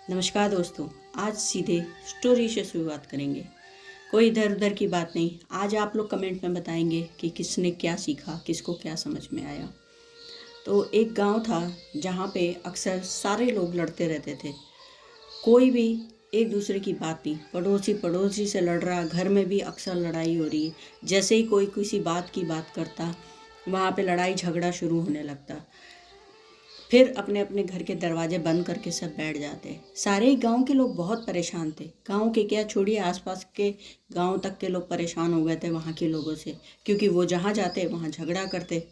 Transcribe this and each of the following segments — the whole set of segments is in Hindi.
नमस्कार दोस्तों। आज सीधे स्टोरी से शुरुआत करेंगे। कोई इधर उधर की बात नहीं। आज आप लोग कमेंट में बताएंगे कि किसने क्या सीखा, किसको क्या समझ में आया। तो एक गांव था जहां पे अक्सर सारे लोग लड़ते रहते थे। कोई भी एक दूसरे की बात नहीं, पड़ोसी पड़ोसी से लड़ रहा, घर में भी अक्सर लड़ाई हो रही है। जैसे ही कोई किसी बात की बात करता, वहाँ पे लड़ाई झगड़ा शुरू होने लगता। फिर अपने अपने घर के दरवाजे बंद करके सब बैठ जाते। सारे ही गांव के लोग बहुत परेशान थे। गांव के क्या छोड़िए, आसपास के गांव तक के लोग परेशान हो गए थे वहाँ के लोगों से, क्योंकि वो जहाँ जाते वहाँ झगड़ा करते।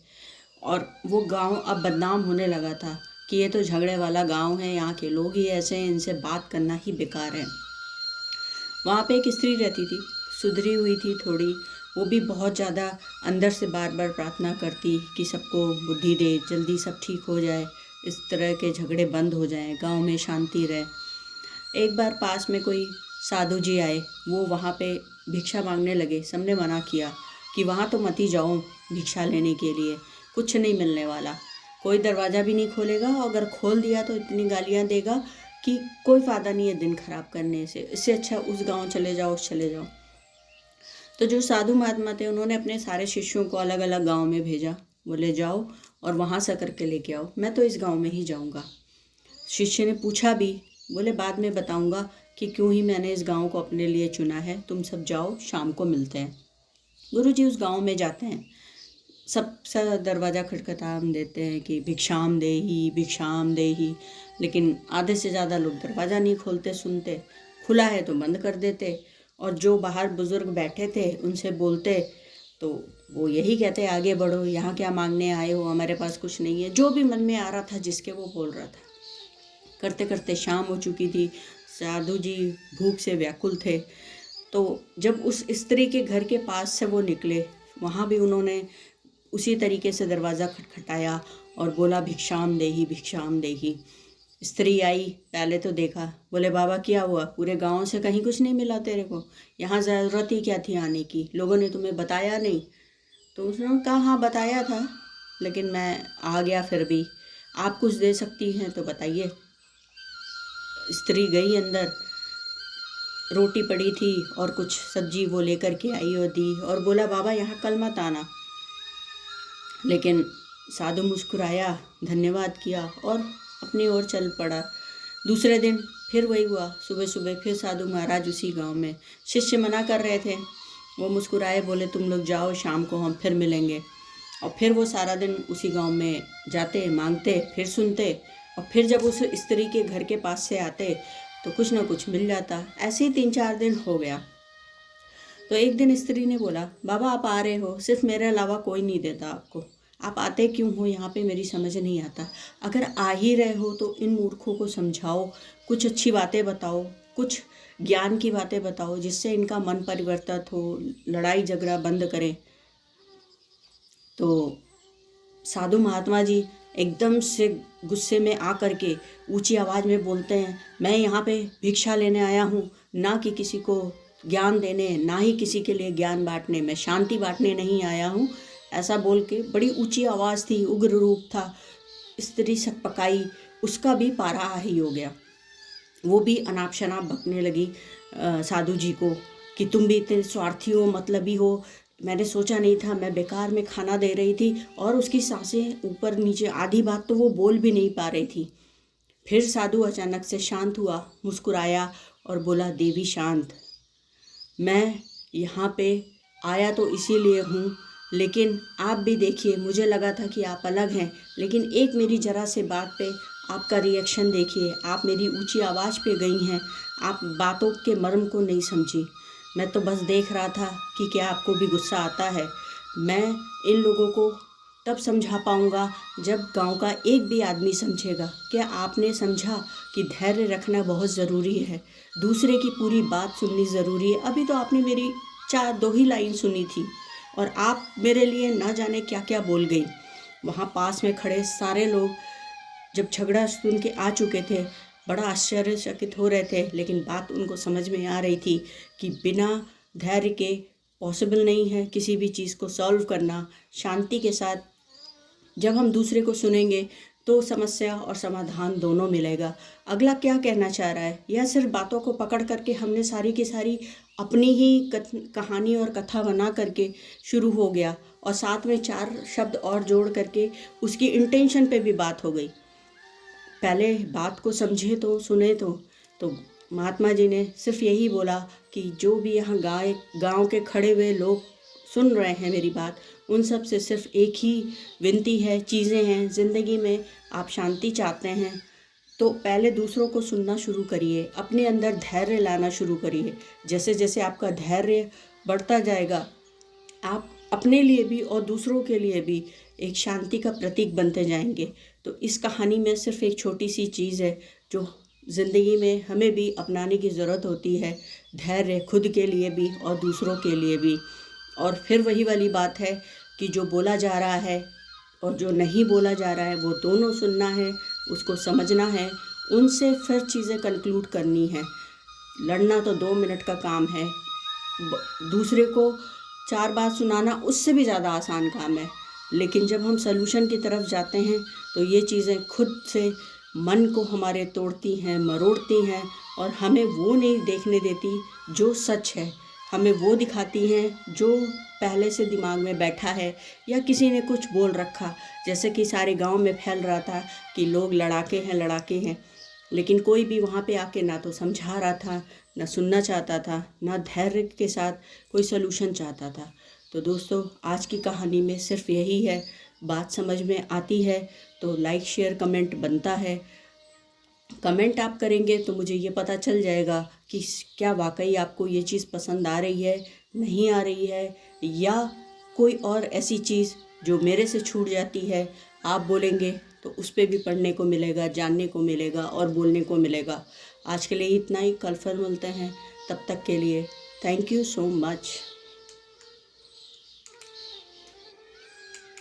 और वो गांव अब बदनाम होने लगा था कि ये तो झगड़े वाला गांव है, यहाँ के लोग ही ऐसे हैं, इनसे बात करना ही बेकार है। वहाँ पे एक स्त्री रहती थी, सुधरी हुई थी थोड़ी। वो भी बहुत ज़्यादा अंदर से बार बार प्रार्थना करती कि सबको बुद्धि दे, जल्दी सब ठीक हो जाए, इस तरह के झगड़े बंद हो जाएं, गांव में शांति रहे। एक बार पास में कोई साधु जी आए। वो वहाँ पे भिक्षा मांगने लगे। सबने मना किया कि वहाँ तो मत ही जाओ भिक्षा लेने के लिए, कुछ नहीं मिलने वाला, कोई दरवाज़ा भी नहीं खोलेगा, और अगर खोल दिया तो इतनी गालियाँ देगा कि कोई फ़ायदा नहीं है दिन खराब करने से, इससे अच्छा उस गांव चले जाओ, उस चले जाओ। तो जो साधु महात्मा थे उन्होंने अपने सारे शिष्यों को अलग अलग गांव में भेजा। बोले जाओ और वहाँ से करके लेके आओ, मैं तो इस गांव में ही जाऊँगा। शिष्य ने पूछा भी, बोले बाद में बताऊँगा कि क्यों ही मैंने इस गांव को अपने लिए चुना है, तुम सब जाओ, शाम को मिलते हैं। गुरुजी उस गांव में जाते हैं। सब सा दरवाज़ा खटखटाम देते हैं कि भिक्षाम देही, भिक्षाम देही, लेकिन आधे से ज़्यादा लोग दरवाज़ा नहीं खोलते, सुनते। खुला है तो बंद कर देते। और जो बाहर बुज़ुर्ग बैठे थे उनसे बोलते तो वो यही कहते, आगे बढ़ो, यहाँ क्या मांगने आए हो, हमारे पास कुछ नहीं है। जो भी मन में आ रहा था, जिसके वो बोल रहा था। करते करते शाम हो चुकी थी। साधु जी भूख से व्याकुल थे। तो जब उस स्त्री के घर के पास से वो निकले, वहाँ भी उन्होंने उसी तरीके से दरवाज़ा खटखटाया और बोला भिक्षाम देही, भिक्षाम देही। स्त्री आई, पहले तो देखा, बोले बाबा क्या हुआ, पूरे गांव से कहीं कुछ नहीं मिला तेरे को, यहाँ ज़रूरत ही क्या थी आने की, लोगों ने तुम्हें बताया नहीं? तो उसने कहा हाँ बताया था, लेकिन मैं आ गया। फिर भी आप कुछ दे सकती हैं तो बताइए। स्त्री गई अंदर, रोटी पड़ी थी और कुछ सब्जी वो लेकर के आई और दी, और बोला बाबा यहाँ कल मत आना। लेकिन साधु मुस्कुराया, धन्यवाद किया और अपनी ओर चल पड़ा। दूसरे दिन फिर वही हुआ। सुबह सुबह फिर साधु महाराज उसी गांव में। शिष्य मना कर रहे थे, वो मुस्कुराए, बोले तुम लोग जाओ, शाम को हम फिर मिलेंगे। और फिर वो सारा दिन उसी गांव में जाते, मांगते, फिर सुनते, और फिर जब उस स्त्री के घर के पास से आते तो कुछ ना कुछ मिल जाता। ऐसे ही 3-4 दिन हो गया। तो एक दिन स्त्री ने बोला, बाबा आप आ रहे हो, सिर्फ मेरे अलावा कोई नहीं देता आपको, आप आते क्यों हो यहाँ पे, मेरी समझ नहीं आता। अगर आ ही रहे हो तो इन मूर्खों को समझाओ, कुछ अच्छी बातें बताओ, कुछ ज्ञान की बातें बताओ, जिससे इनका मन परिवर्तित हो, लड़ाई झगड़ा बंद करें। तो साधु महात्मा जी एकदम से गुस्से में आ करके ऊंची आवाज़ में बोलते हैं, मैं यहाँ पे भिक्षा लेने आया हूँ, ना कि किसी को ज्ञान देने, ना ही किसी के लिए ज्ञान बांटने, मैं शांति बांटने नहीं आया हूँ। ऐसा बोल के, बड़ी ऊंची आवाज़ थी, उग्र रूप था। स्त्री सकपकाई, उसका भी पारा हाई हो गया। वो भी अनाप शनाप बकने लगी साधु जी को कि तुम भी इतने स्वार्थी हो, मतलबी हो, मैंने सोचा नहीं था, मैं बेकार में खाना दे रही थी। और उसकी सांसें ऊपर नीचे, आधी बात तो वो बोल भी नहीं पा रही थी। फिर साधु अचानक से शांत हुआ, मुस्कुराया और बोला, देवी शांत, मैं यहाँ पे आया तो इसीलिए हूँ, लेकिन आप भी देखिए, मुझे लगा था कि आप अलग हैं, लेकिन एक मेरी ज़रा से बात पे आपका रिएक्शन देखिए, आप मेरी ऊंची आवाज़ पे गई हैं, आप बातों के मर्म को नहीं समझी। मैं तो बस देख रहा था कि क्या आपको भी गुस्सा आता है। मैं इन लोगों को तब समझा पाऊँगा जब गांव का एक भी आदमी समझेगा। क्या आपने समझा कि धैर्य रखना बहुत ज़रूरी है, दूसरे की पूरी बात सुननी ज़रूरी है। अभी तो आपने मेरी 2 ही लाइन सुनी थी और आप मेरे लिए ना जाने क्या क्या बोल गई। वहाँ पास में खड़े सारे लोग जब झगड़ा सुन के आ चुके थे, बड़ा आश्चर्यचकित हो रहे थे, लेकिन बात उनको समझ में आ रही थी कि बिना धैर्य के पॉसिबल नहीं है किसी भी चीज़ को सॉल्व करना। शांति के साथ जब हम दूसरे को सुनेंगे तो समस्या और समाधान दोनों मिलेगा। अगला क्या कहना चाह रहा है, यह सिर्फ बातों को पकड़ करके हमने सारी की सारी अपनी ही कहानी और कथा बना करके शुरू हो गया और साथ में 4 शब्द और जोड़ करके उसकी इंटेंशन पे भी बात हो गई। पहले बात को समझे तो सुने तो महात्मा जी ने सिर्फ यही बोला कि जो भी यहाँ गांव के खड़े हुए लोग सुन रहे हैं मेरी बात, उन सब से सिर्फ एक ही विनती है, चीज़ें हैं ज़िंदगी में। आप शांति चाहते हैं तो पहले दूसरों को सुनना शुरू करिए, अपने अंदर धैर्य लाना शुरू करिए। जैसे जैसे आपका धैर्य बढ़ता जाएगा, आप अपने लिए भी और दूसरों के लिए भी एक शांति का प्रतीक बनते जाएंगे। तो इस कहानी में सिर्फ एक छोटी सी चीज़ है जो ज़िंदगी में हमें भी अपनाने की ज़रूरत होती है, धैर्य, खुद के लिए भी और दूसरों के लिए भी। और फिर वही वाली बात है कि जो बोला जा रहा है और जो नहीं बोला जा रहा है वो दोनों सुनना है, उसको समझना है, उनसे फिर चीज़ें कंक्लूड करनी है। लड़ना तो 2 मिनट का काम है, दूसरे को 4 बार सुनाना उससे भी ज़्यादा आसान काम है। लेकिन जब हम सलूशन की तरफ जाते हैं तो ये चीज़ें खुद से मन को हमारे तोड़ती हैं, मरोड़ती हैं और हमें वो नहीं देखने देती जो सच है, हमें वो दिखाती हैं जो पहले से दिमाग में बैठा है या किसी ने कुछ बोल रखा। जैसे कि सारे गांव में फैल रहा था कि लोग लड़ाके हैं, लेकिन कोई भी वहाँ पे आके ना तो समझा रहा था, ना सुनना चाहता था, ना धैर्य के साथ कोई सलूशन चाहता था। तो दोस्तों, आज की कहानी में सिर्फ यही है। बात समझ में आती है तो लाइक शेयर कमेंट बनता है। कमेंट आप करेंगे तो मुझे ये पता चल जाएगा कि क्या वाकई आपको ये चीज़ पसंद आ रही है, नहीं आ रही है, या कोई और ऐसी चीज़ जो मेरे से छूट जाती है आप बोलेंगे तो उस पर भी पढ़ने को मिलेगा, जानने को मिलेगा और बोलने को मिलेगा। आज के लिए इतना ही, कल फिर मिलते हैं। तब तक के लिए थैंक यू सो मच।